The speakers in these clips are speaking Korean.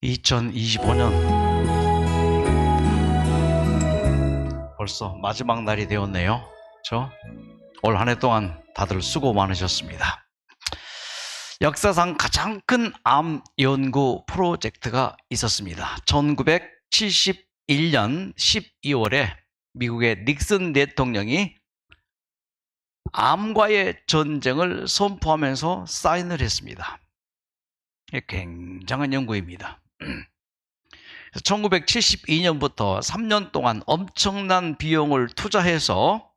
2025년 벌써 마지막 날이 되었네요. 올 한 해 동안 다들 수고 많으셨습니다. 역사상 가장 큰 암 연구 프로젝트가 있었습니다. 1971년 12월에 미국의 닉슨 대통령이 암과의 전쟁을 선포하면서 사인을 했습니다. 굉장한 연구입니다. 1972년부터 3년 동안 엄청난 비용을 투자해서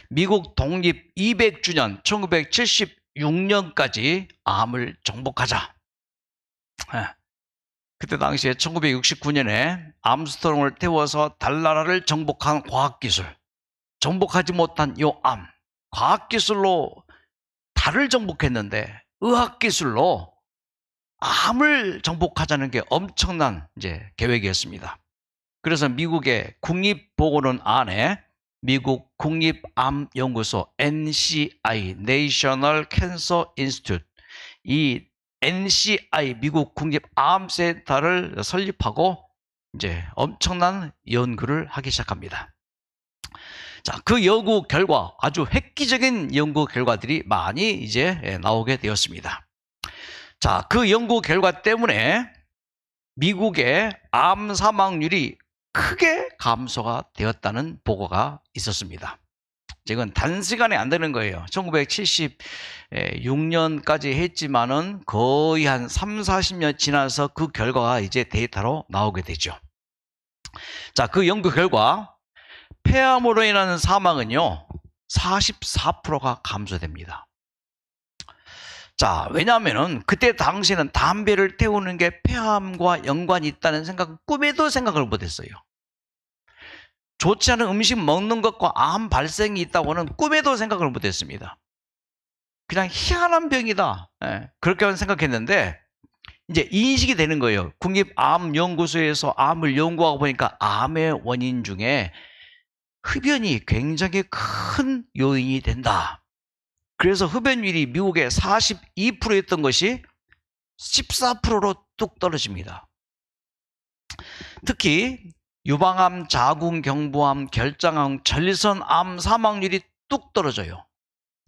미국 독립 200주년 1976년까지 암을 정복하자. 그때 당시에 1969년에 암스트롱을 태워서 달나라를 정복한 과학기술, 정복하지 못한 요 암, 과학기술로 달을 정복했는데 의학기술로 암을 정복하자는 게 엄청난 계획이었습니다. 그래서 미국의 국립보건원 안에 미국 국립암연구소 NCI National Cancer Institute, 이 NCI 미국 국립암센터를 설립하고 엄청난 연구를 하기 시작합니다. 자, 그 연구 결과, 아주 획기적인 연구 결과들이 많이 나오게 되었습니다. 자, 그 연구 결과 때문에 미국의 암 사망률이 크게 감소가 되었다는 보고가 있었습니다. 이건 단시간에 안 되는 거예요. 1976년까지 했지만은 거의 한 3, 40년 지나서 그 결과가 데이터로 나오게 되죠. 자, 그 연구 결과 폐암으로 인한 사망은요 44%가 감소됩니다. 자, 왜냐하면은 그때 당시에는 담배를 태우는 게 폐암과 연관이 있다는 생각은 꿈에도 생각을 못했어요. 좋지 않은 음식 먹는 것과 암 발생이 있다고는 꿈에도 생각을 못했습니다. 그냥 희한한 병이다, 그렇게 생각했는데 이제 인식이 되는 거예요. 국립암연구소에서 암을 연구하고 보니까 암의 원인 중에 흡연이 굉장히 큰 요인이 된다. 그래서 흡연율이 미국의 42%였던 것이 14%로 뚝 떨어집니다. 특히 유방암, 자궁, 경부암, 결장암, 전립선암 사망률이 뚝 떨어져요.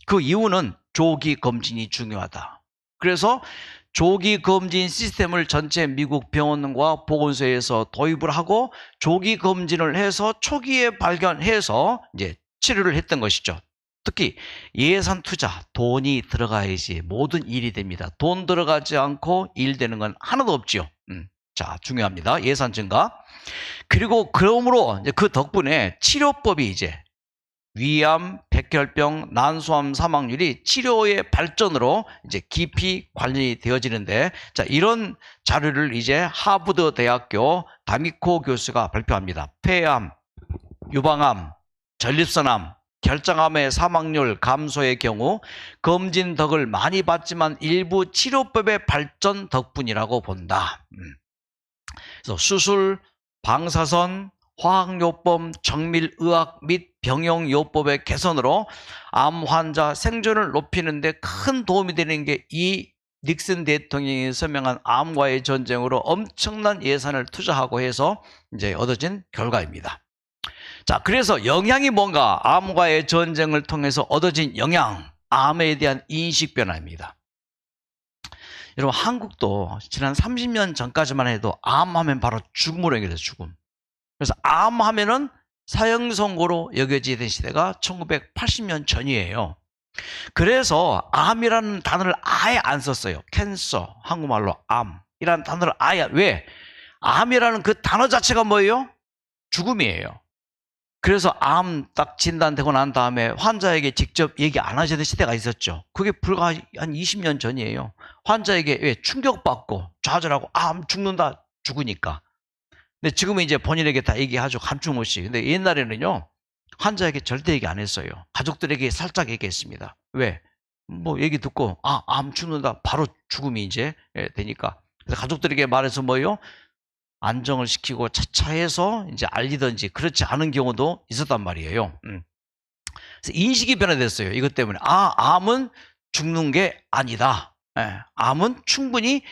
그 이유는 조기 검진이 중요하다. 그래서 조기 검진 시스템을 전체 미국 병원과 보건소에서 도입을 하고 조기 검진을 해서 초기에 발견해서 치료를 했던 것이죠. 특히 예산 투자, 돈이 들어가야지 모든 일이 됩니다. 돈 들어가지 않고 일 되는 건 하나도 없죠. 자, 중요합니다. 예산 증가. 그리고 그러므로 그 덕분에 치료법이 위암, 백혈병, 난소암 사망률이 치료의 발전으로 깊이 관련이 되어지는데, 자, 이런 자료를 하버드 대학교 다미코 교수가 발표합니다. 폐암, 유방암, 전립선암, 결장암의 사망률 감소의 경우 검진 덕을 많이 받지만 일부 치료법의 발전 덕분이라고 본다. 그래서 수술, 방사선, 화학요법, 정밀의학 및 병용요법의 개선으로 암 환자 생존을 높이는 데 큰 도움이 되는 게 이 닉슨 대통령이 서명한 암과의 전쟁으로 엄청난 예산을 투자하고 해서 얻어진 결과입니다. 자, 그래서 영향이 뭔가? 암과의 전쟁을 통해서 얻어진 영향, 암에 대한 인식 변화입니다. 여러분, 한국도 지난 30년 전까지만 해도 암하면 바로 죽음으로 연결돼서 죽음. 그래서 암하면은 사형선고로 여겨지던 시대가 1980년 전이에요. 그래서 암이라는 단어를 아예 안 썼어요. 캔서, 한국말로 암이라는 단어를 아예. 왜? 암이라는 그 단어 자체가 뭐예요? 죽음이에요. 그래서 암 딱 진단되고 난 다음에 환자에게 직접 얘기 안 하시던 시대가 있었죠. 그게 불과 한 20년 전이에요. 환자에게 왜 충격받고 좌절하고 암 죽는다, 죽으니까. 근데 지금은 본인에게 다 얘기하죠. 감춤없이. 근데 옛날에는요, 환자에게 절대 얘기 안 했어요. 가족들에게 살짝 얘기했습니다. 왜? 뭐 얘기 듣고 암 죽는다, 바로 죽음이 되니까. 그래서 가족들에게 말해서 뭐예요? 안정을 시키고 차차해서 알리든지, 그렇지 않은 경우도 있었단 말이에요. 그래서 인식이 변화됐어요. 이것 때문에 암은 죽는 게 아니다. 암은 충분히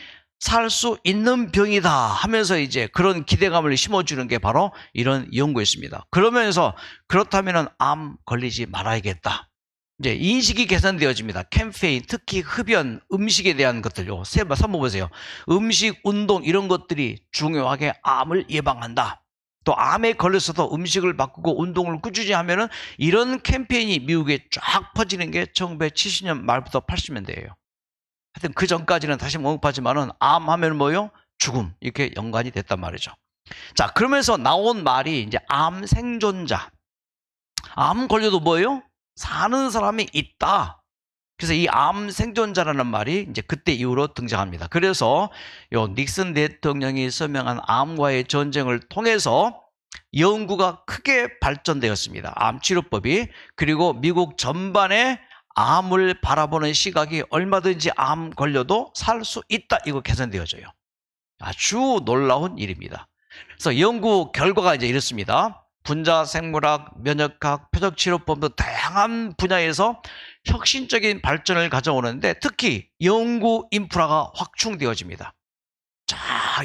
살 수 있는 병이다 하면서 이제 그런 기대감을 심어주는 게 바로 이런 연구였습니다. 그러면서 그렇다면 암 걸리지 말아야겠다. 이제 인식이 개선되어집니다. 캠페인, 특히 흡연, 음식에 대한 것들요. 한번 보세요. 음식, 운동 이런 것들이 중요하게 암을 예방한다. 또 암에 걸렸어도 음식을 바꾸고 운동을 꾸준히 하면은 이런 캠페인이 미국에 쫙 퍼지는 게 1970년 말부터 80년대예요. 하여튼 그 전까지는 다시 언급하지만은 암 하면 뭐요? 죽음 이렇게 연관이 됐단 말이죠. 자, 그러면서 나온 말이 이제 암 생존자. 암 걸려도 뭐예요? 사는 사람이 있다. 그래서 이 암 생존자라는 말이 이제 그때 이후로 등장합니다. 그래서 요 닉슨 대통령이 서명한 암과의 전쟁을 통해서 연구가 크게 발전되었습니다. 암 치료법이. 그리고 미국 전반에 암을 바라보는 시각이 얼마든지 암 걸려도 살 수 있다. 이거 개선되어져요. 아주 놀라운 일입니다. 그래서 연구 결과가 이제 이렇습니다. 분자생물학, 면역학, 표적치료법 등 다양한 분야에서 혁신적인 발전을 가져오는데 특히 연구 인프라가 확충되어집니다. 자,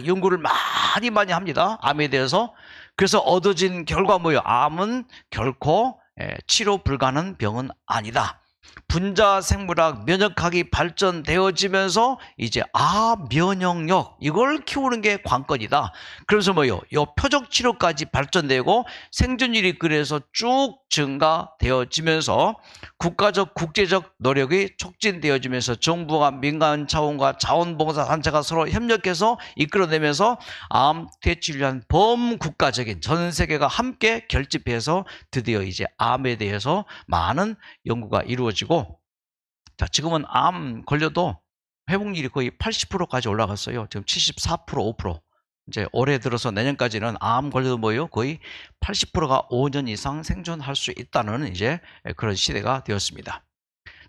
연구를 많이 합니다. 암에 대해서. 그래서 얻어진 결과 뭐예요? 암은 결코 치료 불가능한 병은 아니다. 분자생물학, 면역학이 발전되어지면서 이제 면역력 이걸 키우는 게 관건이다. 그래서 뭐요? 요 표적치료까지 발전되고 생존율이 그래서 쭉 증가되어지면서 국가적, 국제적 노력이 촉진되어지면서 정부가 민간 차원과 자원봉사단체가 서로 협력해서 이끌어내면서 암 퇴치를 위한 범국가적인 전 세계가 함께 결집해서 드디어 이제 암에 대해서 많은 연구가 이루어지고 자, 지금은 암 걸려도 회복률이 거의 80%까지 올라갔어요. 지금 74%, 5%. 이제 올해 들어서 내년까지는 암 걸려도 뭐예요? 거의 80%가 5년 이상 생존할 수 있다는 이제 그런 시대가 되었습니다.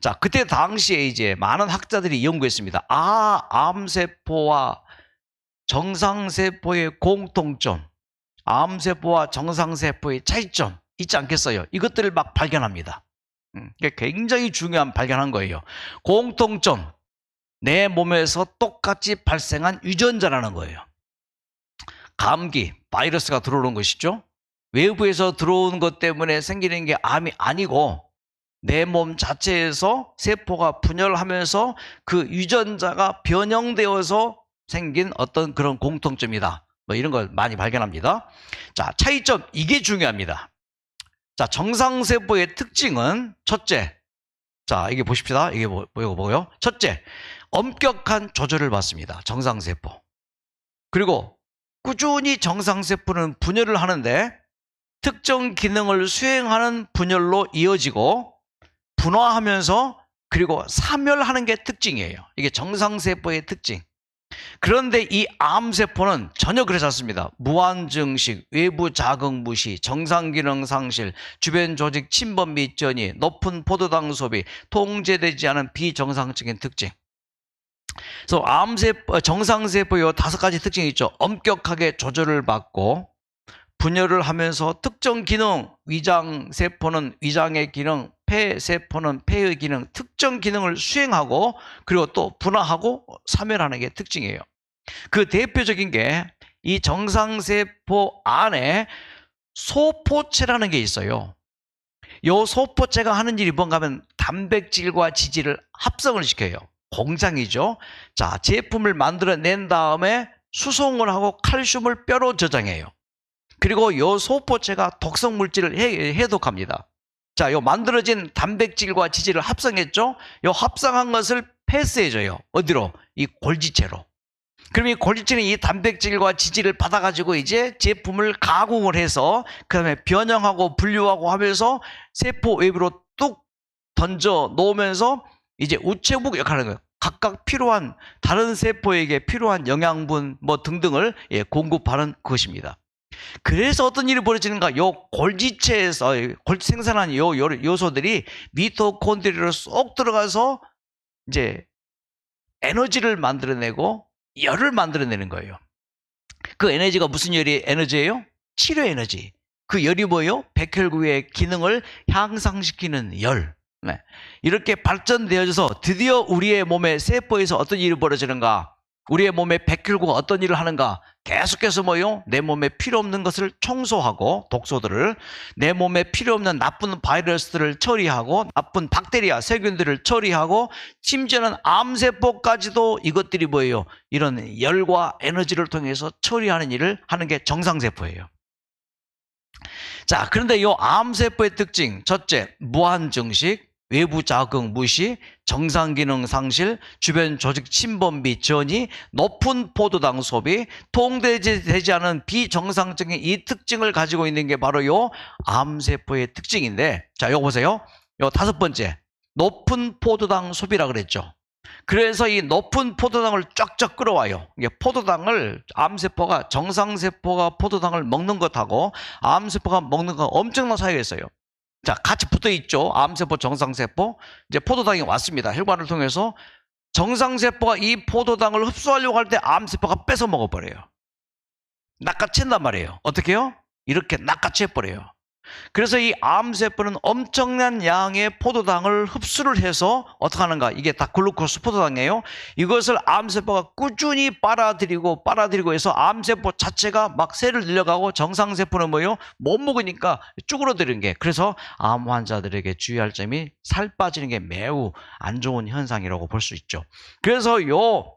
자, 그때 당시에 이제 많은 학자들이 연구했습니다. 암세포와 정상세포의 공통점, 암세포와 정상세포의 차이점 있지 않겠어요? 이것들을 막 발견합니다. 이게 굉장히 중요한 발견한 거예요. 공통점, 내 몸에서 똑같이 발생한 유전자라는 거예요. 감기, 바이러스가 들어오는 것이죠. 외부에서 들어오는 것 때문에 생기는 게 암이 아니고 내 몸 자체에서 세포가 분열하면서 그 유전자가 변형되어서 생긴 어떤 그런 공통점이다. 뭐 이런 걸 많이 발견합니다. 자, 차이점, 이게 중요합니다. 자, 정상세포의 특징은 첫째, 자, 이게 보십시다. 이게 뭐요? 첫째, 엄격한 조절을 받습니다. 정상세포. 그리고 꾸준히 정상세포는 분열을 하는데 특정 기능을 수행하는 분열로 이어지고 분화하면서 그리고 사멸하는 게 특징이에요. 이게 정상세포의 특징. 그런데 이 암세포는 전혀 그렇지 않습니다. 무한증식, 외부 자극 무시, 정상기능 상실, 주변 조직 침범 및 전이, 높은 포도당 소비, 통제되지 않은 비정상적인 특징. 그래서 정상세포의 5가지 특징이 있죠. 엄격하게 조절을 받고 분열을 하면서 특정 기능, 위장세포는 위장의 기능, 폐세포는 폐의 기능, 특정 기능을 수행하고 그리고 또 분화하고 사멸하는 게 특징이에요. 그 대표적인 게 이 정상세포 안에 소포체라는 게 있어요. 이 소포체가 하는 일이 뭔가 하면 단백질과 지질을 합성을 시켜요. 공장이죠. 자, 제품을 만들어낸 다음에 수송을 하고 칼슘을 뼈로 저장해요. 그리고 이 소포체가 독성 물질을 해독합니다. 자, 요 만들어진 단백질과 지질을 합성했죠? 요 합성한 것을 패스해줘요. 어디로? 이 골지체로. 그럼 이 골지체는 이 단백질과 지질을 받아가지고 이제 제품을 가공을 해서 그 다음에 변형하고 분류하고 하면서 세포 외부로 뚝 던져 놓으면서 이제 우체국 역할을 하는 거예요. 각각 필요한 다른 세포에게 필요한 영양분 뭐 등등을 공급하는 것입니다. 그래서 어떤 일이 벌어지는가? 요 골지체에서 생산한 요 요소들이 미토콘드리아로 쏙 들어가서 이제 에너지를 만들어내고 열을 만들어내는 거예요. 그 에너지가 무슨 에너지예요? 치료 에너지. 그 열이 뭐예요? 백혈구의 기능을 향상시키는 열. 네. 이렇게 발전되어져서 드디어 우리의 몸의 세포에서 어떤 일이 벌어지는가? 우리의 몸에 백혈구가 어떤 일을 하는가? 계속해서 뭐요? 내 몸에 필요 없는 것을 청소하고, 독소들을, 내 몸에 필요 없는 나쁜 바이러스들을 처리하고, 나쁜 박테리아, 세균들을 처리하고, 심지어는 암세포까지도 이것들이 뭐예요? 이런 열과 에너지를 통해서 처리하는 일을 하는 게 정상세포예요. 자, 그런데 이 암세포의 특징, 첫째, 무한증식, 외부 자극 무시, 정상기능 상실, 주변 조직 침범 및 전이, 높은 포도당 소비, 통제되지 않은 비정상적인 이 특징을 가지고 있는 게 바로 요 암세포의 특징인데, 자, 요거 보세요. 요 다섯 번째, 높은 포도당 소비라 그랬죠. 그래서 이 높은 포도당을 쫙쫙 끌어와요. 이게 포도당을, 암세포가, 정상세포가 포도당을 먹는 것하고 암세포가 먹는 건 엄청난 차이가 있어요. 자, 같이 붙어 있죠. 암세포, 정상세포. 이제 포도당이 왔습니다. 혈관을 통해서. 정상세포가 이 포도당을 흡수하려고 할 때 암세포가 뺏어 먹어버려요. 낚아챈단 말이에요. 어떻게 해요? 이렇게 낚아채버려요. 그래서 이 암세포는 엄청난 양의 포도당을 흡수를 해서 어떻게 하는가? 이게 다 글루코스 포도당이에요. 이것을 암세포가 꾸준히 빨아들이고 해서 암세포 자체가 막 셀을 늘려가고, 정상세포는 뭐예요? 못 먹으니까 쭈그러드는 게. 그래서 암 환자들에게 주의할 점이 살 빠지는 게 매우 안 좋은 현상이라고 볼 수 있죠. 그래서 요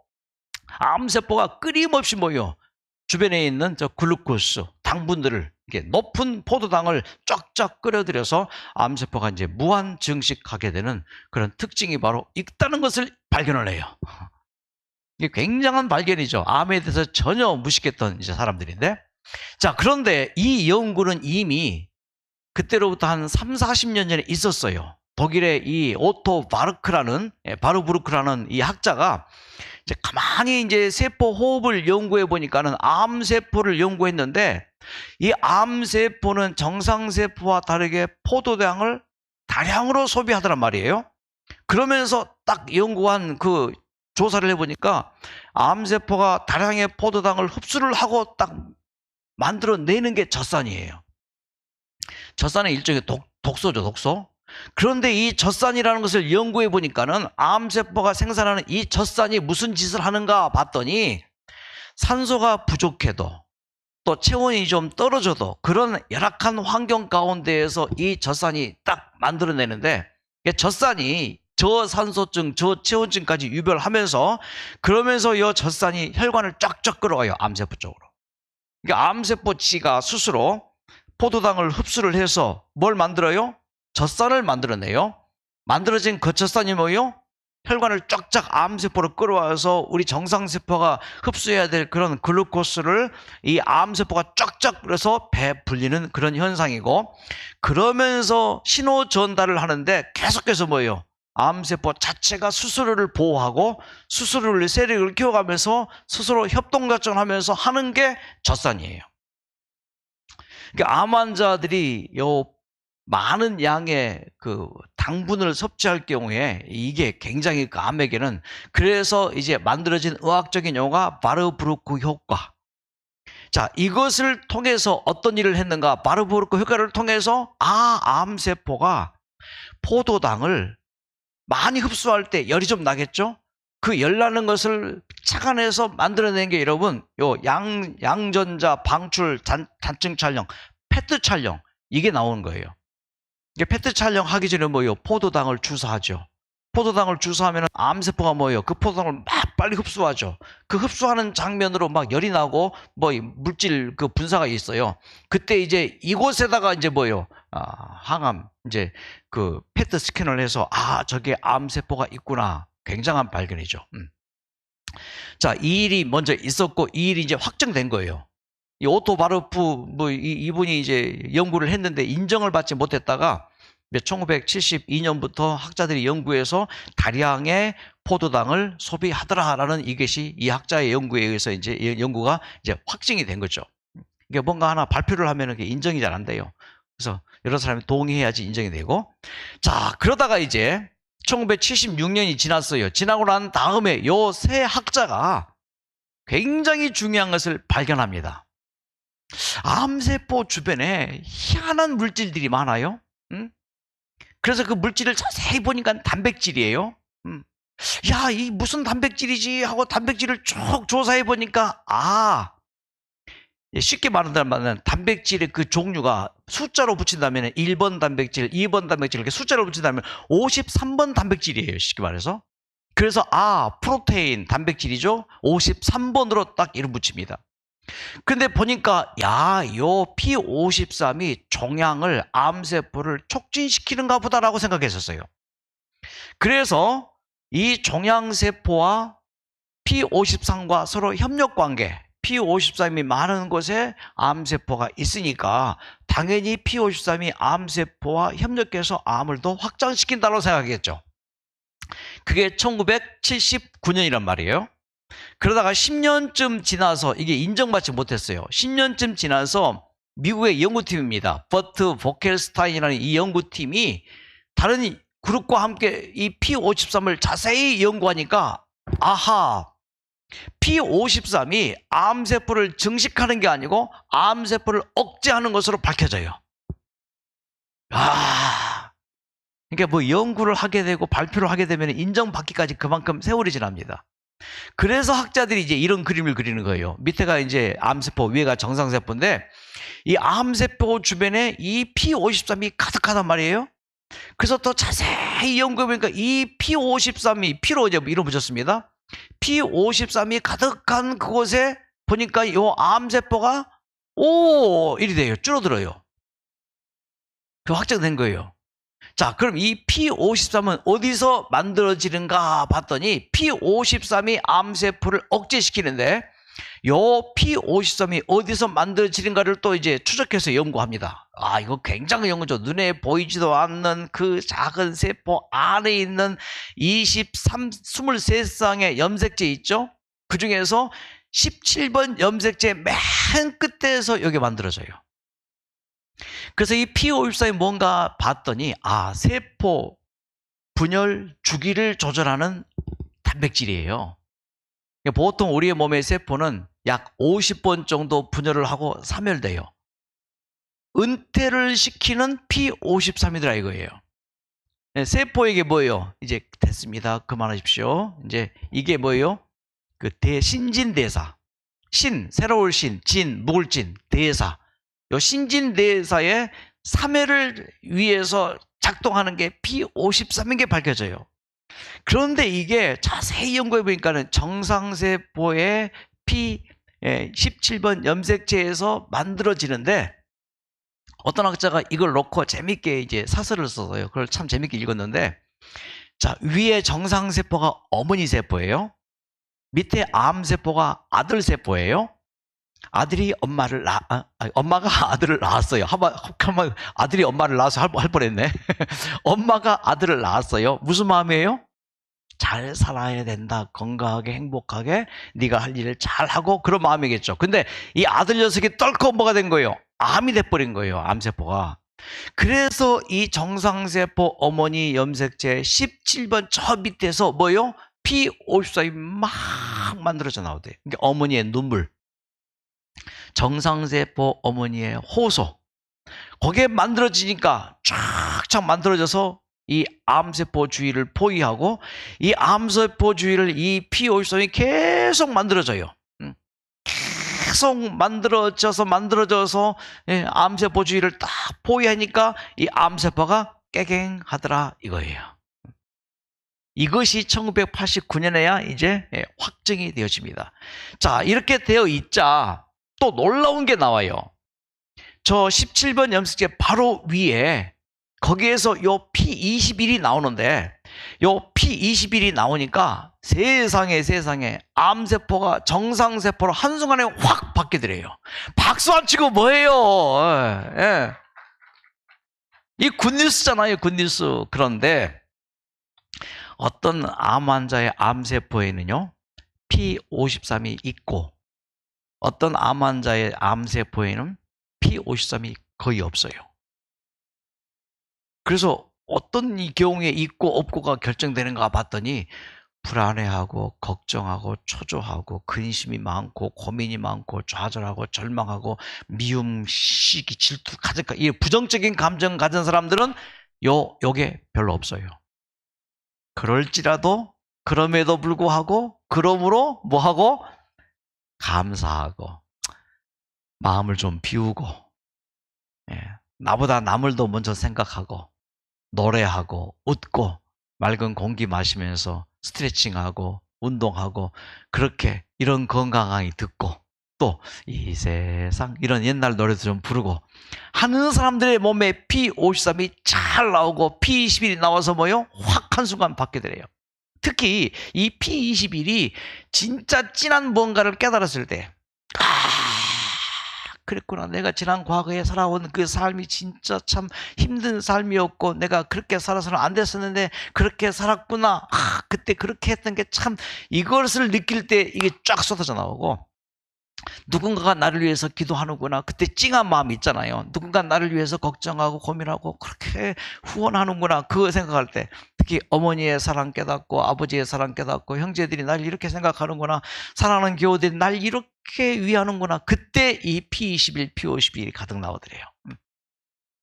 암세포가 끊임없이 뭐예요? 주변에 있는 저 글루코스, 당분들을, 이게 높은 포도당을 쫙쫙 끌어들여서 암세포가 이제 무한 증식하게 되는 그런 특징이 바로 있다는 것을 발견을 해요. 이게 굉장한 발견이죠. 암에 대해서 전혀 무식했던 이제 사람들인데. 자, 그런데 이 연구는 이미 그때로부터 한 30-40년 전에 있었어요. 독일의 이 오토 바르부르크라는 이 학자가 이제 가만히 이제 세포 호흡을 연구해 보니까는 암세포를 연구했는데, 이 암세포는 정상세포와 다르게 포도당을 다량으로 소비하더란 말이에요. 그러면서 딱 연구한 그 조사를 해보니까 암세포가 다량의 포도당을 흡수를 하고 딱 만들어내는 게 젖산이에요. 젖산은 일종의 독소죠, 독소. 그런데 이 젖산이라는 것을 연구해 보니까는 암세포가 생산하는 이 젖산이 무슨 짓을 하는가 봤더니, 산소가 부족해도 또 체온이 좀 떨어져도 그런 열악한 환경 가운데에서 이 젖산이 딱 만들어내는데, 젖산이 저산소증, 저체온증까지 유발하면서, 그러면서 이 젖산이 혈관을 쫙쫙 끌어가요, 암세포 쪽으로. 그러니까 암세포치가 스스로 포도당을 흡수를 해서 뭘 만들어요? 젖산을 만들어내요. 만들어진 그 젖산이 뭐예요? 혈관을 쫙쫙 암세포로 끌어와서 우리 정상세포가 흡수해야 될 그런 글루코스를 이 암세포가 쫙쫙 끌어서 배 불리는 그런 현상이고, 그러면서 신호 전달을 하는데 계속해서 뭐예요? 암세포 자체가 스스로를 보호하고 스스로를 세력을 키워가면서 스스로 협동작전하면서 하는 게 젖산이에요. 그러니까 암 환자들이 요 많은 양의 그 당분을 섭취할 경우에 이게 굉장히 그 암에게는, 그래서 이제 만들어진 의학적인 용어가 바르부르크 효과. 자, 이것을 통해서 어떤 일을 했는가? 바르부르크 효과를 통해서 암세포가 포도당을 많이 흡수할 때 열이 좀 나겠죠? 그 열 나는 것을 착안해서 만들어낸 게 여러분, 요 양전자 방출 단층 촬영, 페트 촬영, 이게 나오는 거예요. 이게 페트 촬영하기 전에 뭐예요? 포도당을 주사하죠. 포도당을 주사하면 암세포가 뭐예요? 그 포도당을 막 빨리 흡수하죠. 그 흡수하는 장면으로 막 열이 나고 뭐 물질 그 분사가 있어요. 그때 이제 이곳에다가 이제 뭐예요? 항암 이제 그 페트 스캔을 해서 저게 암세포가 있구나. 굉장한 발견이죠. 자, 이 일이 먼저 있었고 이 일이 이제 확정된 거예요. 이 오토 바르프 이분이 이제 연구를 했는데 인정을 받지 못했다가 1972년부터 학자들이 연구해서 다량의 포도당을 소비하더라라는 이것이 이 학자의 연구에 의해서 이제 연구가 이제 확증이 된 거죠. 이게 뭔가 하나 발표를 하면은 인정이 잘 안 돼요. 그래서 여러 사람이 동의해야지 인정이 되고. 자, 그러다가 이제 1976년이 지났어요. 지나고 난 다음에 요 세 학자가 굉장히 중요한 것을 발견합니다. 암세포 주변에 희한한 물질들이 많아요. 그래서 그 물질을 자세히 보니까 단백질이에요. 야, 이 무슨 단백질이지 하고 단백질을 쭉 조사해 보니까 쉽게 말하면 단백질의 그 종류가 숫자로 붙인다면 1번 단백질, 2번 단백질 이렇게 숫자로 붙인다면 53번 단백질이에요. 쉽게 말해서. 그래서 프로테인 단백질이죠. 53번으로 딱 이름 붙입니다. 근데 보니까 요 P53이 종양을 암세포를 촉진시키는가 보다라고 생각했었어요. 그래서 이 종양세포와 P53과 서로 협력관계, P53이 많은 곳에 암세포가 있으니까 당연히 P53이 암세포와 협력해서 암을 더 확장시킨다고 생각했죠. 그게 1979년이란 말이에요. 그러다가 10년쯤 지나서 이게 인정받지 못했어요. 10년쯤 지나서 미국의 연구팀입니다. 버트 보켈스타인이라는 이 연구팀이 다른 그룹과 함께 이 P53을 자세히 연구하니까 P53이 암세포를 증식하는 게 아니고 암세포를 억제하는 것으로 밝혀져요. 그러니까 뭐 연구를 하게 되고 발표를 하게 되면 인정받기까지 그만큼 세월이 지납니다. 그래서 학자들이 이제 이런 그림을 그리는 거예요. 밑에가 이제 암세포, 위에가 정상세포인데 이 암세포 주변에 이 P53이 가득하단 말이에요. 그래서 더 자세히 연구해보니까 이 P53이 P로 이제 이름 붙였습니다. P53이 가득한 그곳에 보니까 이 암세포가 이리 돼요. 줄어들어요. 그 확정된 거예요. 자, 그럼 이 P53은 어디서 만들어지는가 봤더니 P53이 암세포를 억제시키는데 요 P53이 어디서 만들어지는가를 또 이제 추적해서 연구합니다. 이거 굉장히 연구죠. 눈에 보이지도 않는 그 작은 세포 안에 있는 23쌍의 염색체 있죠? 그 중에서 17번 염색체 맨 끝에서 여기 만들어져요. 그래서 이 P53이 뭔가 봤더니 세포 분열 주기를 조절하는 단백질이에요. 보통 우리의 몸의 세포는 약 50번 정도 분열을 하고 사멸돼요. 은퇴를 시키는 P53이더라 이거예요. 세포에게 뭐예요? 이제 됐습니다. 그만하십시오. 이제 이게 뭐예요? 그 신진대사. 새로울 진, 묵을진, 대사. 요 신진대사의 사멸을 위해서 작동하는 게 P53인 게 밝혀져요. 그런데 이게 자세히 연구해 보니까는 정상세포의 P17번 염색체에서 만들어지는데 어떤 학자가 이걸 놓고 재밌게 이제 사설을 써서요. 그걸 참 재밌게 읽었는데 자, 위에 정상세포가 어머니 세포예요. 밑에 암세포가 아들 세포예요. 아들이 엄마가 아들을 낳았어요. 아들이 엄마를 낳아서 할 뻔했네. 엄마가 아들을 낳았어요. 무슨 마음이에요? 잘 살아야 된다. 건강하게 행복하게 네가 할 일을 잘하고 그런 마음이겠죠. 근데 이 아들 녀석이 떨고 뭐가 된 거예요? 암이 돼버린 거예요. 암세포가. 그래서 이 정상세포 어머니 염색체 17번 저 밑에서 뭐요? P53이 막 만들어져 나오대요. 그러니까 어머니의 눈물. 정상세포 어머니의 호소. 거기에 만들어지니까 쫙쫙 만들어져서 이 암세포 주위를 포위하고 이 암세포 주위를 이 P53이 계속 만들어져요. 계속 만들어져서 암세포 주위를 딱 포위하니까 이 암세포가 깨갱하더라 이거예요. 이것이 1989년에야 이제 확정이 되어집니다. 자, 이렇게 되어 있자 또 놀라운 게 나와요. 저 17번 염색체 바로 위에 거기에서 요 P21이 나오는데 요 P21이 나오니까 세상에 암세포가 정상세포로 한순간에 확 바뀌더래요. 박수 안 치고 뭐해요? 이 굿뉴스잖아요. 굿뉴스. 그런데 어떤 암 환자의 암세포에는요 P53이 있고 어떤 암 환자의 암세포에는 P53이 거의 없어요. 그래서 어떤 이 경우에 있고 없고가 결정되는가 봤더니 불안해하고 걱정하고 초조하고 근심이 많고 고민이 많고 좌절하고 절망하고 미움, 시기, 질투, 가득한 이 부정적인 감정 가진 사람들은 요게 별로 없어요. 그럴지라도 그럼에도 불구하고 그러므로 뭐하고? 감사하고 마음을 좀 비우고 나보다 남을 더 먼저 생각하고 노래하고 웃고 맑은 공기 마시면서 스트레칭하고 운동하고 그렇게 이런 건강하게 듣고 또 이 세상 이런 옛날 노래도 좀 부르고 하는 사람들의 몸에 P53이 잘 나오고 P21이 나와서 뭐요? 확 한순간 받게 되래요. 특히 이 P21이 진짜 진한 뭔가를 깨달았을 때 그랬구나. 내가 지난 과거에 살아온 그 삶이 진짜 참 힘든 삶이었고 내가 그렇게 살아서는 안 됐었는데 그렇게 살았구나. 그때 그렇게 했던 게 참 이것을 느낄 때 이게 쫙 쏟아져 나오고 누군가가 나를 위해서 기도하는구나. 그때 찡한 마음이 있잖아요. 누군가 나를 위해서 걱정하고 고민하고 그렇게 후원하는구나. 그거 생각할 때 특히 어머니의 사랑 깨닫고 아버지의 사랑 깨닫고 형제들이 날 이렇게 생각하는구나. 사랑하는 교우들이 날 이렇게 위하는구나. 그때 이 P21, P51이 가득 나오더래요.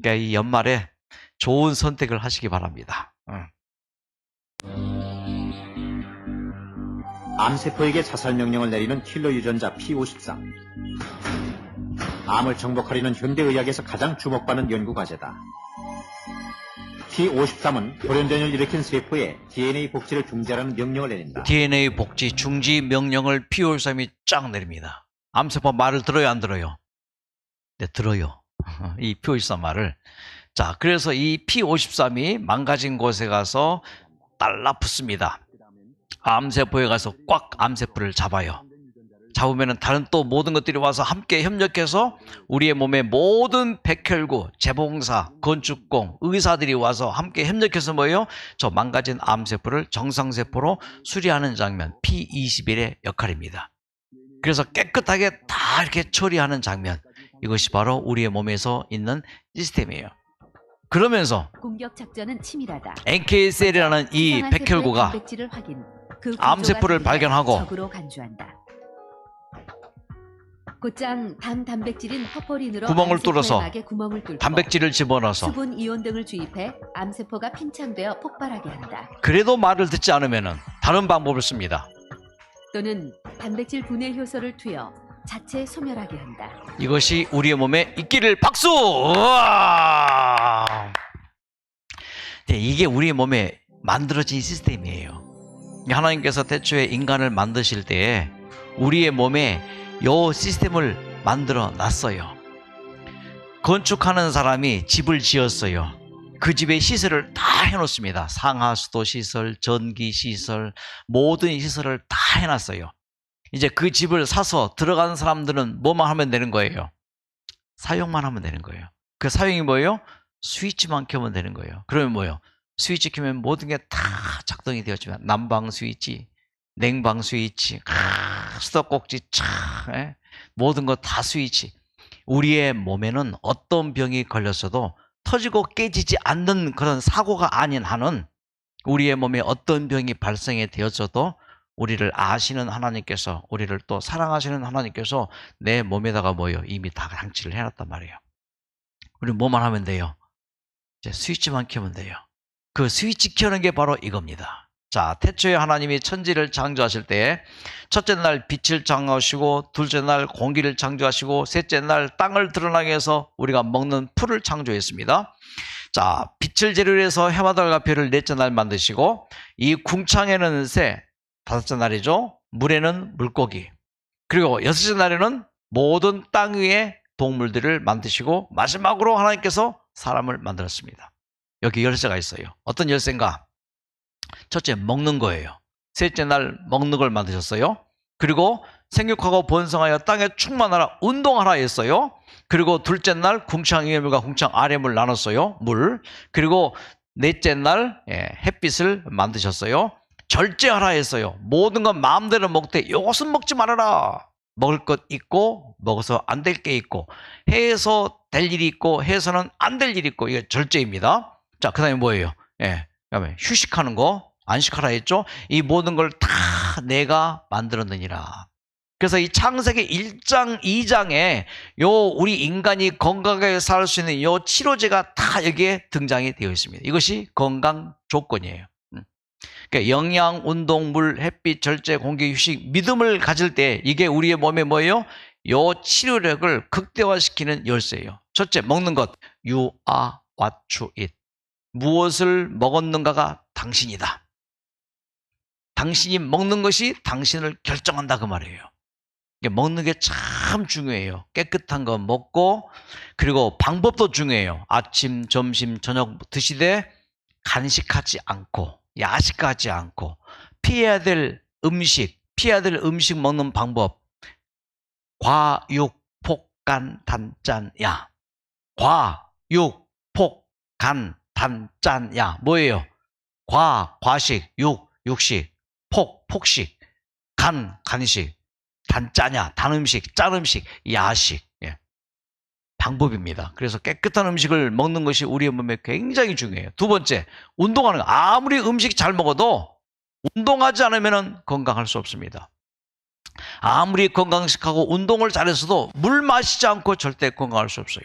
그러니까 이 연말에 좋은 선택을 하시기 바랍니다. 암세포에게 자살 명령을 내리는 킬러 유전자 P53. 암을 정복하려는 현대의학에서 가장 주목받는 연구 과제다. P53은 돌연변이를 일으킨 세포에 DNA 복제를 중지하라는 명령을 내린다. DNA 복제 중지 명령을 P53이 쫙 내립니다. 암세포 말을 들어요, 안 들어요? 네, 들어요. 이 P53 말을. 자, 그래서 이 P53이 망가진 곳에 가서 달라붙습니다. 암세포에 가서 꽉 암세포를 잡아요. 잡으면 다른 또 모든 것들이 와서 함께 협력해서 우리의 몸의 모든 백혈구, 재봉사, 건축공, 의사들이 와서 함께 협력해서 뭐예요? 저 망가진 암세포를 정상세포로 수리하는 장면, P21의 역할입니다. 그래서 깨끗하게 다 이렇게 처리하는 장면, 이것이 바로 우리의 몸에서 있는 시스템이에요. 그러면서 공격 작전은 치밀하다. NK셀이라는 이 백혈구가 암세포를 발견하고 적으로 간주한다. 곧장 당 단백질인 허포린으로 구멍을 뚫어서 구멍을 뚫고 단백질을 집어넣어서 수분 이온 등을 주입해 암세포가 팽창되어 폭발하게 한다. 그래도 말을 듣지 않으면 다른 방법을 씁니다. 또는 단백질 분해 효소를 투여 자체 소멸하게 한다. 이것이 우리의 몸에 있기를 박수! 우와! 네, 이게 우리의 몸에 만들어진 시스템이에요. 하나님께서 태초에 인간을 만드실 때에 우리의 몸에 이 시스템을 만들어 놨어요. 건축하는 사람이 집을 지었어요. 그 집에 시설을 다 해놓습니다. 상하수도 시설, 전기 시설, 모든 시설을 다 해놨어요. 이제 그 집을 사서 들어가는 사람들은 뭐만 하면 되는 거예요? 사용만 하면 되는 거예요. 그 사용이 뭐예요? 스위치만 켜면 되는 거예요. 그러면 뭐예요? 스위치 켜면 모든 게 다 작동이 되었지만 난방 스위치, 냉방 스위치, 수도꼭지 모든 거 다 스위치. 우리의 몸에는 어떤 병이 걸렸어도 터지고 깨지지 않는 그런 사고가 아닌 한은 우리의 몸에 어떤 병이 발생이 되었어도 우리를 아시는 하나님께서, 우리를 또 사랑하시는 하나님께서 내 몸에다가 뭐예요? 이미 다 장치를 해놨단 말이에요. 우리 뭐만 하면 돼요? 이제 스위치만 켜면 돼요. 그 스위치 켜는 게 바로 이겁니다. 자, 태초에 하나님이 천지를 창조하실 때 첫째 날 빛을 창조하시고 둘째 날 공기를 창조하시고 셋째 날 땅을 드러나게 해서 우리가 먹는 풀을 창조했습니다. 자, 빛을 재료로 해서 해와 달과 별을 넷째 날 만드시고 이 궁창에는 새, 다섯째 날이죠. 물에는 물고기, 그리고 여섯째 날에는 모든 땅 위에 동물들을 만드시고 마지막으로 하나님께서 사람을 만들었습니다. 여기 열쇠가 있어요. 어떤 열쇠인가? 첫째, 먹는 거예요. 셋째 날 먹는 걸 만드셨어요. 그리고 생육하고 번성하여 땅에 충만하라, 운동하라 했어요. 그리고 둘째 날 궁창 위의 물과 궁창 아래 물 나눴어요. 물. 그리고 넷째 날 햇빛을 만드셨어요. 절제하라 했어요. 모든 건 마음대로 먹되 이것은 먹지 말아라. 먹을 것 있고 먹어서 안 될 게 있고 해서 될 일이 있고 해서는 안 될 일이 있고, 이게 절제입니다. 자, 그 다음에 뭐예요? 그다음에 휴식하는 거, 안식하라 했죠. 이 모든 걸 다 내가 만들었느니라. 그래서 이 창세기 1장 2장에 요 우리 인간이 건강하게 살 수 있는 요 치료제가 다 여기에 등장이 되어 있습니다. 이것이 건강 조건이에요. 그러니까 영양, 운동, 물, 햇빛, 절제, 공기, 휴식, 믿음을 가질 때 이게 우리의 몸에 뭐예요? 요 치료력을 극대화시키는 열쇠예요. 첫째, 먹는 것. You are what you eat. 무엇을 먹었는가가 당신이다. 당신이 먹는 것이 당신을 결정한다 그 말이에요. 먹는 게 참 중요해요. 깨끗한 거 먹고, 그리고 방법도 중요해요. 아침, 점심, 저녁 드시되 간식하지 않고 야식하지 않고 피해야 될 음식 먹는 방법. 과, 육, 폭, 간, 단, 짠, 야. 과, 육, 폭, 간, 단, 짠, 야. 뭐예요? 과식, 육식, 폭식, 간식, 단짜냐, 단음식, 짠음식, 야식. 예. 방법입니다. 그래서 깨끗한 음식을 먹는 것이 우리의 몸에 굉장히 중요해요. 두 번째, 운동하는 거. 아무리 음식 잘 먹어도 운동하지 않으면 건강할 수 없습니다. 아무리 건강식하고 운동을 잘해서도 물 마시지 않고 절대 건강할 수 없어요.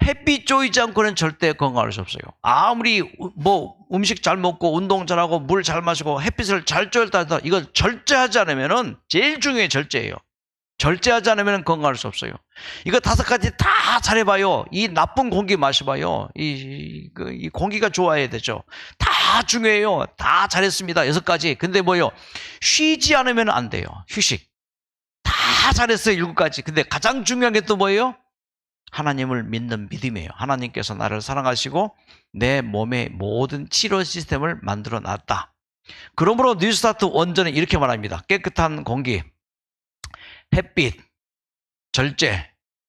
햇빛 쬐이지 않고는 절대 건강할 수 없어요. 아무리 뭐 음식 잘 먹고 운동 잘하고 물 잘 마시고 햇빛을 잘 쬐었다 해도 이걸 절제하지 않으면은 제일 중요해 절제예요. 절제하지 않으면 건강할 수 없어요. 이거 5가지 다 잘해봐요. 이 나쁜 공기 마셔봐요. 이 공기가 좋아야 되죠. 다 중요해요. 다 잘했습니다. 6가지. 근데 뭐요? 쉬지 않으면 안 돼요. 휴식. 다 잘했어요. 7가지. 근데 가장 중요한 게 또 뭐예요? 하나님을 믿는 믿음이에요. 하나님께서 나를 사랑하시고 내 몸의 모든 치료 시스템을 만들어 놨다. 그러므로 뉴스타트 원전은 이렇게 말합니다. 깨끗한 공기, 햇빛, 절제,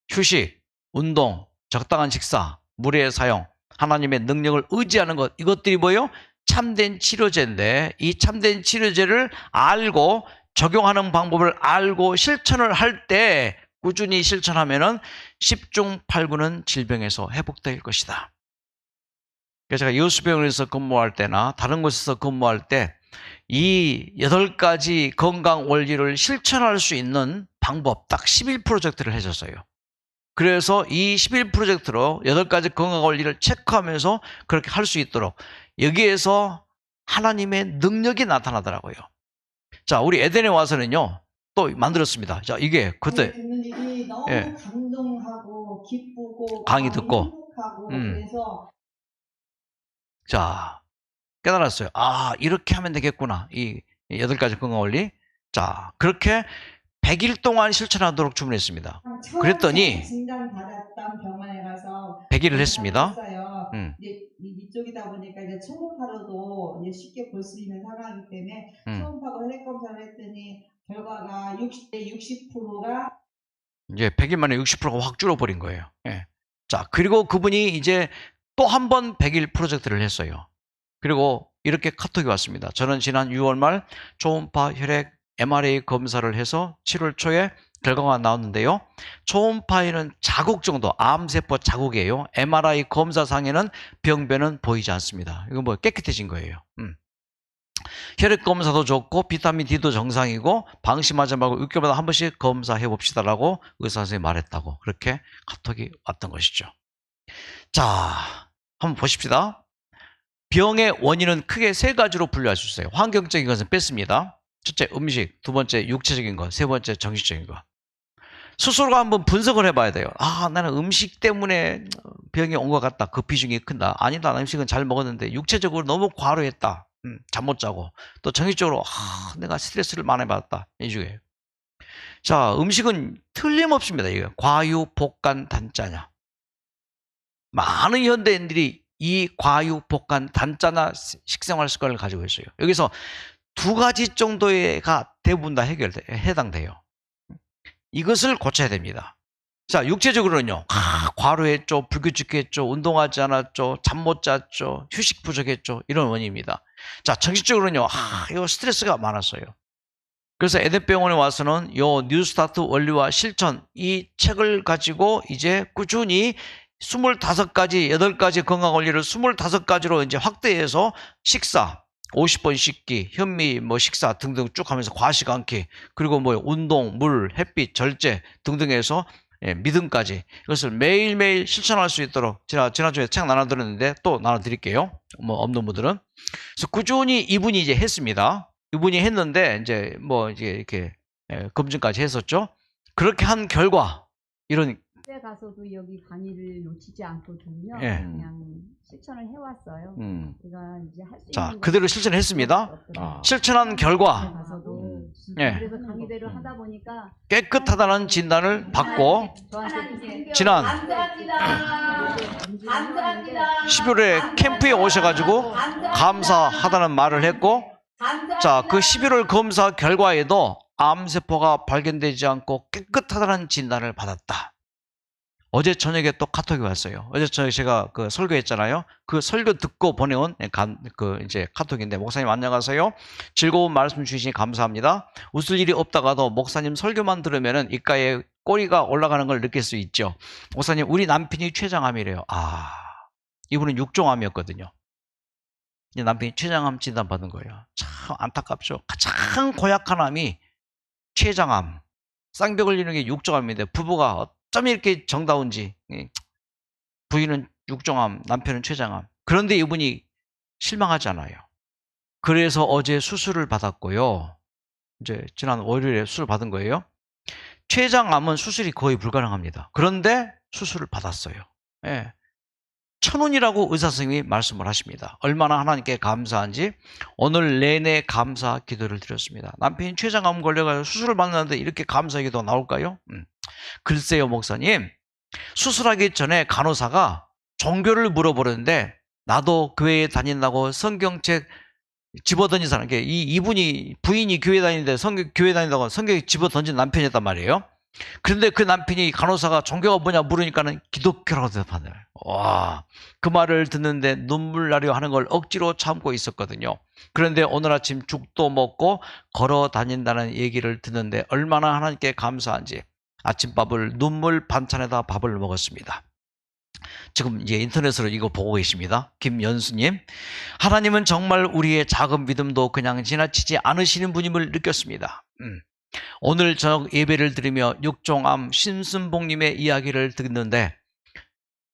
휴식, 운동, 적당한 식사, 물의 사용, 하나님의 능력을 의지하는 것, 이것들이 뭐예요? 참된 치료제인데 이 참된 치료제를 알고 적용하는 방법을 알고 실천을 할 때 꾸준히 실천하면은 10중 8구는 질병에서 회복될 것이다. 그래서 제가 여수병원에서 근무할 때나 다른 곳에서 근무할 때 이 8가지 건강 원리를 실천할 수 있는 방법 딱 11 프로젝트를 해줬어요. 그래서 이 11 프로젝트로 8가지 건강 원리를 체크하면서 그렇게 할 수 있도록 여기에서 하나님의 능력이 나타나더라고요. 자, 우리 에덴에 와서는요 또 만들었습니다. 자, 이게 그때 듣는 일이 너무 예. 감동하고 기쁘고 강의 듣고. 행복하고 그래서 자, 깨달았어요. 아, 이렇게 하면 되겠구나. 이 8가지 건강 원리. 자, 그렇게 100일 동안 실천하도록 주문했습니다. 그랬더니 진단 받았던 병원에 가서 100일을 했습니다. 했어요. 음. 이제 이쪽이다 보니까 이제 초음파로도 이제 쉽게 볼 수 있는 상황이기 때문에 초음파고 혈액 검사를 했더니 결과가 60대 60%가 이제 100일 만에 60%가 확 줄어버린 거예요. 예. 자, 그리고 그분이 이제 또 한 번 100일 프로젝트를 했어요. 그리고 이렇게 카톡이 왔습니다. 저는 지난 6월 말 초음파 혈액 MRA 검사를 해서 7월 초에 결과가 나왔는데요. 초음파에는 자국 정도, 암세포 자국이에요. MRI 검사상에는 병변은 보이지 않습니다. 이건 뭐 깨끗해진 거예요. 혈액 검사도 좋고 비타민 D도 정상이고 방심하지 말고 6개월마다 한 번씩 검사해 봅시다라고 의사 선생님이 말했다고 그렇게 카톡이 왔던 것이죠. 자, 한번 보십시다. 병의 원인은 크게 3가지로 분류할 수 있어요. 환경적인 것은 뺐습니다. 첫째 음식, 두 번째 육체적인 것, 세 번째 정신적인 것. 스스로가 한번 분석을 해봐야 돼요. 아, 나는 음식 때문에 병이 온 것 같다. 그 비중이 큰다. 아니다, 나 음식은 잘 먹었는데 육체적으로 너무 과로했다. 잠 못 자고. 또 정신적으로 내가 스트레스를 많이 받았다. 이 중에. 자, 음식은 틀림없습니다. 이거 과유, 복간, 단짜냐. 많은 현대인들이 이 과유, 복간, 단짜나 식생활 습관을 가지고 있어요. 여기서 2가지 정도가 대부분 다 해당돼요. 이것을 고쳐야 됩니다. 자, 육체적으로는요. 과로했죠, 불규칙했죠, 운동하지 않았죠, 잠 못 잤죠, 휴식 부족했죠. 이런 원인입니다. 자, 정신적으로는요. 이거 스트레스가 많았어요. 그래서 에덴병원에 와서는 요 뉴스타트 원리와 실천 이 책을 가지고 이제 꾸준히 25가지, 8가지 건강 원리를 25가지로 이제 확대해서 식사, 50번 씻기, 현미, 식사 등등 쭉 하면서 과식 않기, 그리고 운동, 물, 햇빛, 절제 등등 해서 예, 믿음까지 이것을 매일매일 실천할 수 있도록 제가 지난주에 책 나눠드렸는데 또 나눠드릴게요. 뭐 없는 분들은. 그래서 꾸준히 이분이 이제 했습니다. 이분이 했는데 이제 뭐 이제 이렇게 검증까지 했었죠. 그렇게 한 결과 이런 집에 가서도 여기 강의를 놓치지 않거든요. 예. 그냥 실천을 해왔어요. 제가 이제 할 수 자 있는 그대로 실천했습니다. 실천한 결과 가서도 예. 그래서 강의대로 하다 보니까 깨끗하다는 진단을 받고 저한테 지난 감사합니다. 11월에 캠프에 오셔가지고 감사하다는 말을 했고, 자, 그 11월 검사 결과에도 암세포가 발견되지 않고 깨끗하다는 진단을 받았다. 어제 저녁에 또 카톡이 왔어요. 어제 저녁에 제가 그 설교했잖아요. 그 설교 듣고 보내온 이제 카톡인데, 목사님 안녕하세요. 즐거운 말씀 주시니 감사합니다. 웃을 일이 없다가도 목사님 설교만 들으면은 입가에 꼬리가 올라가는 걸 느낄 수 있죠. 목사님, 우리 남편이 췌장암이래요. 아, 이분은 육종암이었거든요. 이제 남편이 췌장암 진단 받은 거예요. 참 안타깝죠. 가장 고약한 암이 췌장암, 쌍벽 걸리는 게 육종암인데 부부가 어쩜 이렇게 정다운지, 부인은 육종암, 남편은 췌장암. 그런데 이분이 실망하잖아요. 그래서 어제 수술을 받았고요. 이제 지난 월요일에 수술 받은 거예요. 췌장암은 수술이 거의 불가능합니다. 그런데 수술을 받았어요. 예. 천운이라고 의사 선생님이 말씀을 하십니다. 얼마나 하나님께 감사한지 오늘 내내 감사 기도를 드렸습니다. 남편이 췌장암 걸려가지고 수술을 받는데 이렇게 감사 기도가 나올까요? 글쎄요, 목사님. 수술하기 전에 간호사가 종교를 물어보는데 나도 교회에 다닌다고 성경책 집어던진 사람, 이분이 부인이 교회 다니는데 교회 다닌다고 성경 집어던진 남편이었단 말이에요. 그런데 그 남편이 간호사가 종교가 뭐냐 물으니까는 기독교라고 대답하네요. 와, 그 말을 듣는데 눈물 나려 하는 걸 억지로 참고 있었거든요. 그런데 오늘 아침 죽도 먹고 걸어 다닌다는 얘기를 듣는데 얼마나 하나님께 감사한지 아침밥을 눈물 반찬에다 밥을 먹었습니다. 지금 이제 인터넷으로 이거 보고 계십니다. 김연수님, 하나님은 정말 우리의 작은 믿음도 그냥 지나치지 않으시는 분임을 느꼈습니다. 오늘 저녁 예배를 드리며 육종암 신순복님의 이야기를 듣는데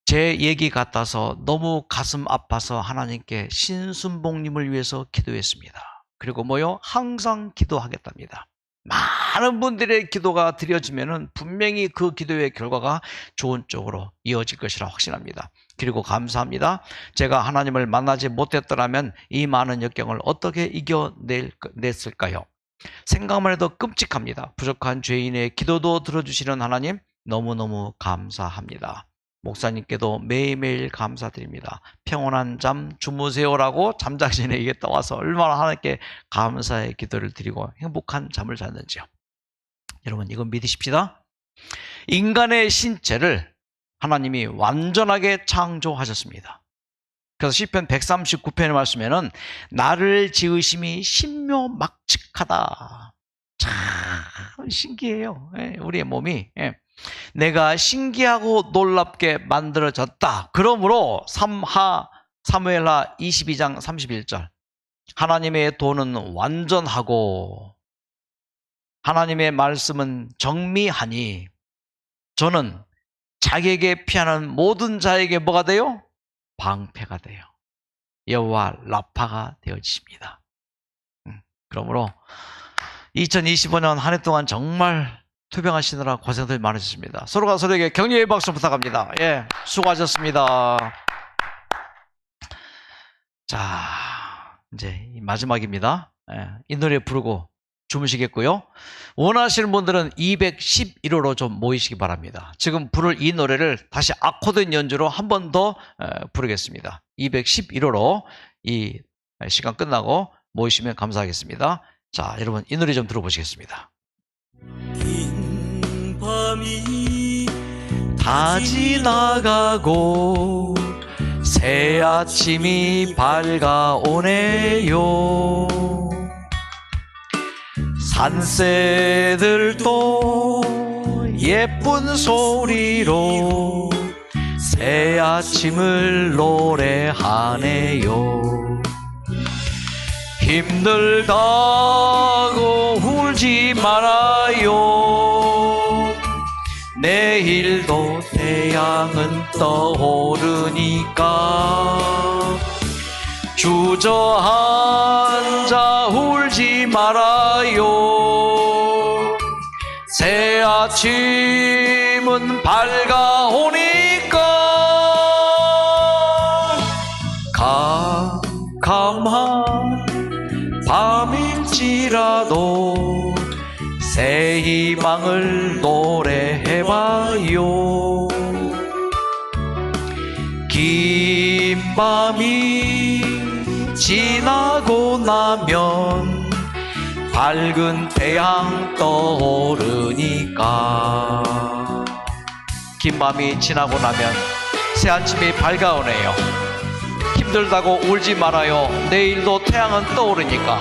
제 얘기 같아서 너무 가슴 아파서 하나님께 신순복님을 위해서 기도했습니다. 그리고 뭐요? 항상 기도하겠답니다. 많은 분들의 기도가 드려지면은 분명히 그 기도의 결과가 좋은 쪽으로 이어질 것이라 확신합니다. 그리고 감사합니다. 제가 하나님을 만나지 못했더라면 이 많은 역경을 어떻게 이겨냈을까요? 생각만 해도 끔찍합니다. 부족한 죄인의 기도도 들어주시는 하나님 너무너무 감사합니다. 목사님께도 매일매일 감사드립니다. 평온한 잠 주무세요라고 잠자기 전에 이게 떠와서 얼마나 하나님께 감사의 기도를 드리고 행복한 잠을 잤는지요. 여러분, 이건 믿으십시다. 인간의 신체를 하나님이 완전하게 창조하셨습니다. 그래서 시편 139편의 말씀에는 나를 지으심이 신묘막측하다. 참 신기해요. 우리의 몸이. 내가 신기하고 놀랍게 만들어졌다. 그러므로 사무엘하 22장 31절 하나님의 도는 완전하고 하나님의 말씀은 정미하니 저는 자기에게 피하는 모든 자에게 뭐가 돼요? 방패가 돼요. 여호와 라파가 되어지십니다. 그러므로 2025년 한 해 동안 정말 투병하시느라 고생들 많으셨습니다. 서로가 서로에게 격려의 박수 부탁합니다. 예, 수고하셨습니다. 자, 이제 마지막입니다. 예, 이 노래 부르고 주무시겠고요. 원하시는 분들은 211호로 좀 모이시기 바랍니다. 지금 부를 이 노래를 다시 아코드 연주로 한 번 더 부르겠습니다. 211호로 이 시간 끝나고 모이시면 감사하겠습니다. 자, 여러분 이 노래 좀 들어보시겠습니다. 긴 밤이 다 지나가고 새 아침이 밝아오네요. 산새들도 예쁜 소리로 새 아침을 노래하네요. 힘들다고 울지 말아요. 내일도 태양은 떠오르니까 주저앉아 울지 말아요. 새 아침은 밝아오니까 캄캄한 밤일지라도 새 희망을 노래해봐요. 긴 밤이 지나고 나면 밝은 태양 떠오르니까. 긴 밤이 지나고 나면 새 아침이 밝아오네요. 힘들다고 울지 말아요. 내일도 태양은 떠오르니까.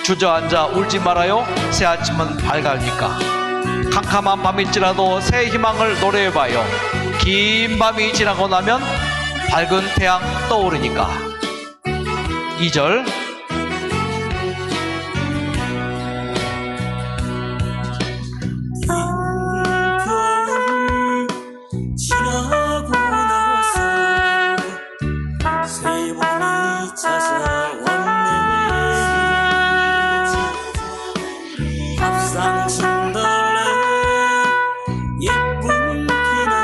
주저앉아 울지 말아요. 새 아침은 밝으니까. 캄캄한 밤일지라도 새 희망을 노래해봐요. 긴 밤이 지나고 나면 밝은 태양 떠오르니까. 2절. 겨울 지나고 나서 새 봄이 찾아왔네. 밥상 진달래 예쁜 기나리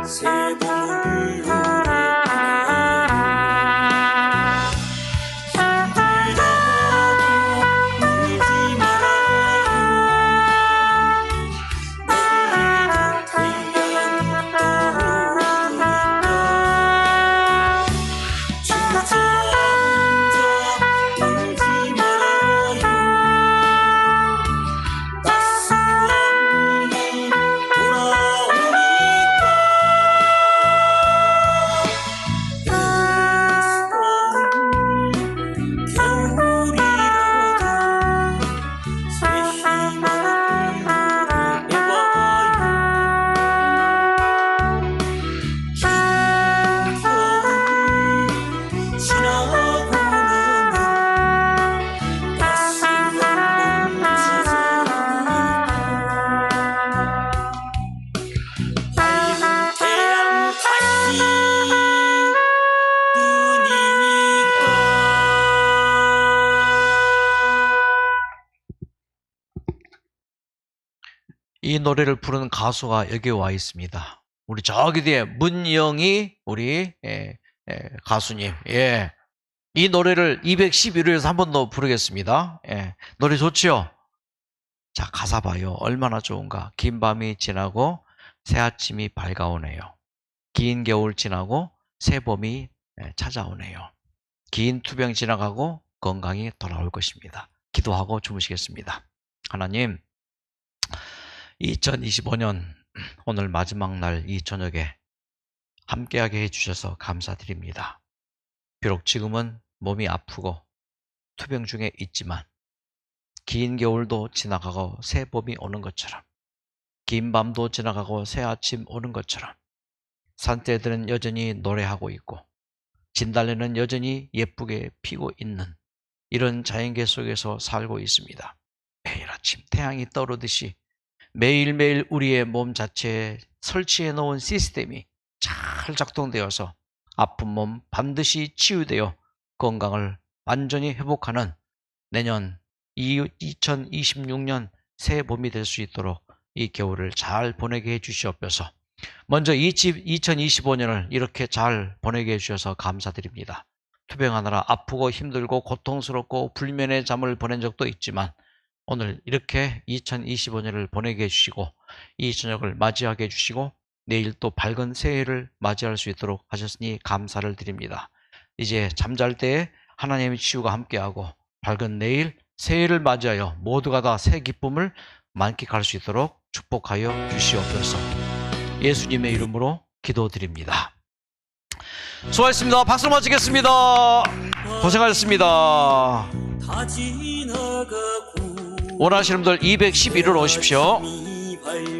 새 봄을 이 노래를 부르는 가수가 여기 와 있습니다. 우리 저기 뒤에 문영희 우리 가수님. 예. 이 노래를 211호에서 한 번 더 부르겠습니다. 예. 노래 좋지요? 자, 가사 봐요. 얼마나 좋은가. 긴 밤이 지나고 새 아침이 밝아오네요. 긴 겨울 지나고 새 봄이 찾아오네요. 긴 투병 지나가고 건강이 돌아올 것입니다. 기도하고 주무시겠습니다. 하나님, 2025년 오늘 마지막 날 이 저녁에 함께하게 해주셔서 감사드립니다. 비록 지금은 몸이 아프고 투병 중에 있지만 긴 겨울도 지나가고 새 봄이 오는 것처럼, 긴 밤도 지나가고 새 아침 오는 것처럼 산새들은 여전히 노래하고 있고 진달래는 여전히 예쁘게 피고 있는 이런 자연계 속에서 살고 있습니다. 매일 아침 태양이 떠오르듯이 매일매일 우리의 몸 자체에 설치해 놓은 시스템이 잘 작동되어서 아픈 몸 반드시 치유되어 건강을 완전히 회복하는 내년 2026년 새 봄이 될 수 있도록 이 겨울을 잘 보내게 해주시옵소서. 먼저 2025년을 이렇게 잘 보내게 해주셔서 감사드립니다. 투병하느라 아프고 힘들고 고통스럽고 불면의 잠을 보낸 적도 있지만 오늘 이렇게 2025년을 보내게 해주시고 이 저녁을 맞이하게 해주시고 내일 또 밝은 새해를 맞이할 수 있도록 하셨으니 감사를 드립니다. 이제 잠잘 때에 하나님의 치유가 함께하고 밝은 내일 새해를 맞이하여 모두가 다 새 기쁨을 만끽할 수 있도록 축복하여 주시옵소서. 예수님의 이름으로 기도드립니다. 수고하셨습니다. 박수로 마치겠습니다. 고생하셨습니다. 다 지나가고 원하시는 분들 211호로 오십시오. 밤이 밝